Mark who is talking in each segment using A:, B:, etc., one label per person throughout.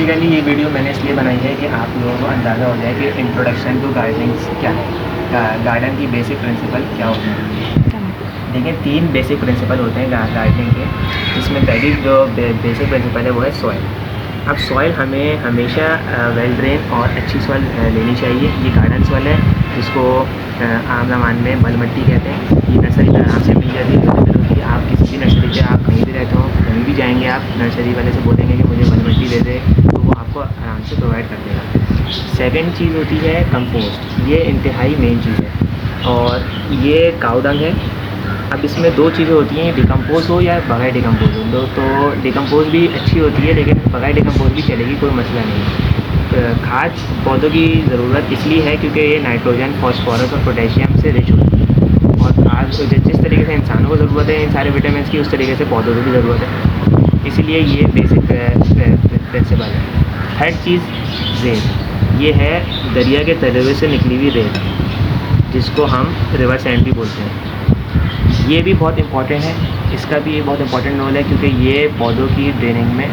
A: Basically ये video मैंने इसलिए बनाई है कि आप लोगों को अंदाज़ा हो जाए कि इंट्रोडक्शन टू गार्डनिंग क्या है, गार्डन की बेसिक प्रिंसिपल क्या होते हैं। देखिए 3 बेसिक प्रिंसिपल होते हैं गार्डनिंग के, जिसमें पहली जो बेसिक प्रिंसिपल है वो है सॉइल। अब सॉइल हमें हमेशा वेल ड्रेन और अच्छी सॉइल लेनी चाहिए। ये गार्डन सॉइल है जिसको आम ज़बान में मल मट्टी कहते हैं। ये नर्सरी में आराम से मिल जाती है। आप किसी भी नर्सरी पे आप कहीं भी रहते हो, कहीं भी जाएंगे, आप नर्सरी वाले से बोलेंगे कि मुझे मल मट्टी दे दे, तो वो आपको आराम से प्रोवाइड कर देगा। सेकंड चीज़ होती है कंपोस्ट। ये इंतहाई मेन चीज़ है और ये काऊ डंग है। अब इसमें 2 चीज़ें होती हैं, डिकम्पोज़ हो या बगैर डिकम्पोज़ हो। तो डिकम्पोज़ भी अच्छी होती है, लेकिन बगैर डिकम्पोज़ भी चलेगी, कोई मसला नहीं है। खाद पौधों की ज़रूरत इसलिए है क्योंकि ये नाइट्रोजन, फॉस्फोरस और पोटेशियम से रिच होती है और खाद जिस तरीके से इंसानों को ज़रूरत है इन सारे विटामिन की, उस तरीके से पौधों को भी ज़रूरत है। इसलिए ये बेसिक प्रिंसिपल है। थर्ड चीज़ रेत। ये है दरिया के तले हुए से निकली हुई रेत, जिसको हम रिवर सैंड भी बोलते हैं। ये भी बहुत इम्पॉर्टेंट है, इसका भी एक बहुत इम्पॉर्टेंट रोल है क्योंकि ये पौधों की ड्रेनिंग में,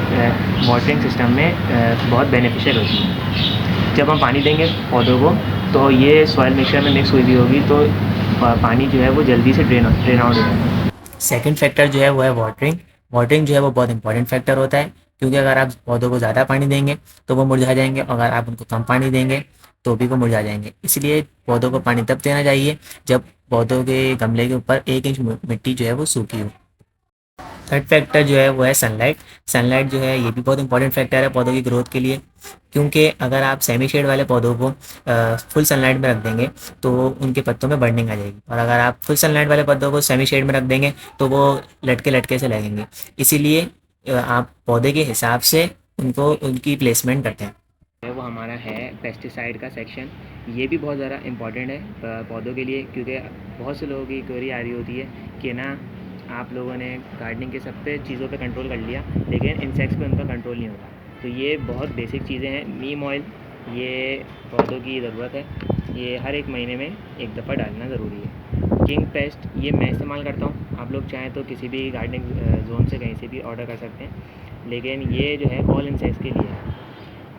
A: वाटरिंग सिस्टम में बहुत बेनिफिशियल होती है। जब हम पानी देंगे पौधों को तो ये सॉइल मिक्सचर में मिक्स हुई भी होगी, तो पानी जो है वो जल्दी से ड्रेन आउट हो जाएगा। सेकेंड फैक्टर जो है वो है वाटरिंग। वाटरिंग जो है वो बहुत इंपॉर्टेंट फैक्टर होता है, क्योंकि अगर आप पौधों को ज़्यादा पानी देंगे तो वो मुरझा जाएंगे, अगर आप उनको कम पानी देंगे तो भी वो मुरझा जाएंगे। इसलिए पौधों को पानी तब देना चाहिए जब पौधों के गमले के ऊपर 1 इंच मिट्टी जो है वो सूखी हो। थर्ड फैक्टर जो है वो है सनलाइट। सनलाइट जो है ये भी बहुत इंपॉर्टेंट फैक्टर है पौधों की ग्रोथ के लिए, क्योंकि अगर आप सेमी शेड वाले पौधों को फुल सनलाइट में रख देंगे तो उनके पत्तों में बर्निंग आ जाएगी, और अगर आप फुल सनलाइट वाले पौधों को सेमी शेड में रख देंगे तो वो लटके लटके से लगेंगे। इसीलिए आप पौधे के हिसाब से उनको उनकी प्लेसमेंट करते हैं। वो हमारा है पेस्टिसाइड का सेक्शन। ये भी बहुत ज़्यादा इम्पॉर्टेंट है पौधों के लिए, क्योंकि बहुत से लोगों की क्वेरी आ रही होती है कि ना आप लोगों ने गार्डनिंग के सब पे चीज़ों पे कंट्रोल कर लिया लेकिन इंसेक्ट्स पे उनका कंट्रोल नहीं होता। तो ये बहुत बेसिक चीज़ें हैं। नीम ऑयल ये पौधों की ज़रूरत है, ये हर 1 महीने में 1 दफ़ा डालना ज़रूरी है। किंग पेस्ट ये मैं इस्तेमाल करता हूँ, आप लोग चाहें तो किसी भी गार्डनिंग जोन से कहीं से भी ऑर्डर कर सकते हैं, लेकिन ये जो है ऑल इंसेक्ट्स के लिए है।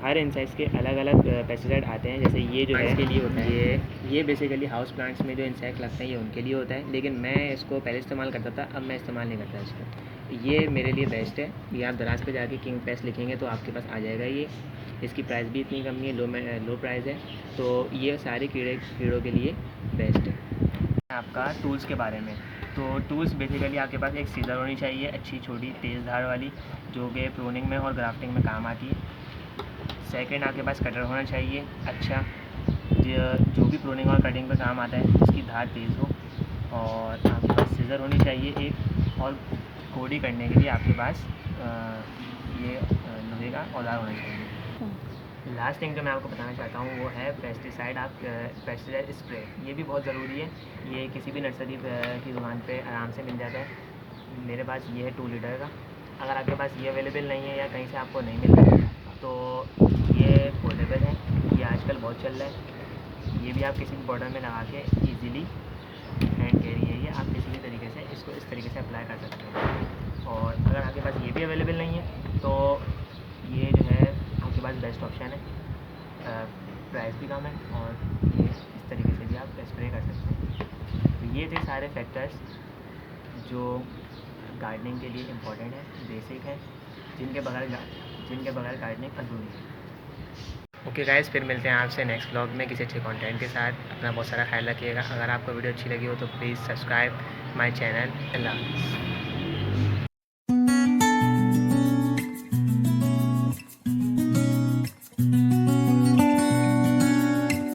A: हर इंसेक्ट्स के अलग अलग पेस्टिसाइड आते हैं। जैसे ये जो है इसके लिए होता है, ये बेसिकली हाउस प्लांट्स में जो इंसेक्ट लगते हैं ये उनके लिए होता है, लेकिन मैं इसको पहले इस्तेमाल करता था, अब मैं इस्तेमाल नहीं करता इसको। ये मेरे लिए बेस्ट है। ये आप दराज पे जाके किंग पेस्ट लिखेंगे तो आपके पास आ जाएगा ये। इसकी प्राइस भी इतनी कम नहीं है, लो प्राइस है, तो ये सारे कीड़ों के लिए बेस्ट है। आपका टूल्स के बारे में, तो टूल्स बेसिकली आपके पास एक सीज़र होनी चाहिए, अच्छी छोटी तेज़ धार वाली, जो कि प्रूनिंग में और ग्राफ्टिंग में काम आती है। सेकंड आपके पास कटर होना चाहिए अच्छा, जो भी प्रूनिंग और कटिंग पे काम आता है, जिसकी धार तेज़ हो। और आपके पास सीज़र होनी चाहिए एक, और कोड़ी करने के लिए आपके पास ये लोहे का औजार होना चाहिए। लास्ट थिंग जो मैं आपको बताना चाहता हूँ वो है पेस्टिसाइड। आप पेस्टिसाइड स्प्रे, ये भी बहुत ज़रूरी है। ये किसी भी नर्सरी की दुकान पे आराम से मिल जाता है। मेरे पास ये है 2 लीटर का। अगर आपके पास ये अवेलेबल नहीं है या कहीं से आपको नहीं मिल रहा है तो ये पोर्टेबल है, ये आजकल बहुत चल रहा है। ये भी आप किसी भी बॉर्डर में लगा के ईज़िली हैंड कैरी है, ये आप किसी भी तरीके से इसको इस तरीके से अप्लाई कर सकते हो। और अगर आपके पास ये भी अवेलेबल नहीं है तो ये जो है आपके पास बेस्ट ऑप्शन है। प्राइस भी कम है और ये इस तरीके से भी आप स्प्रे कर सकते हैं। तो ये थे सारे फैक्टर्स जो गार्डनिंग के लिए इम्पोर्टेंट है, बेसिक है, जिनके बगैर गार्डनिंग अधूरी है। ओके गाइस, फिर मिलते हैं आपसे नेक्स्ट ब्लॉग में किसी अच्छे कंटेंट के साथ। अपना बहुत सारा ख्याल रखिएगा। अगर आपको वीडियो अच्छी लगी हो तो प्लीज़ सब्सक्राइब माय चैनल। अल्लाह हाफ़िज़।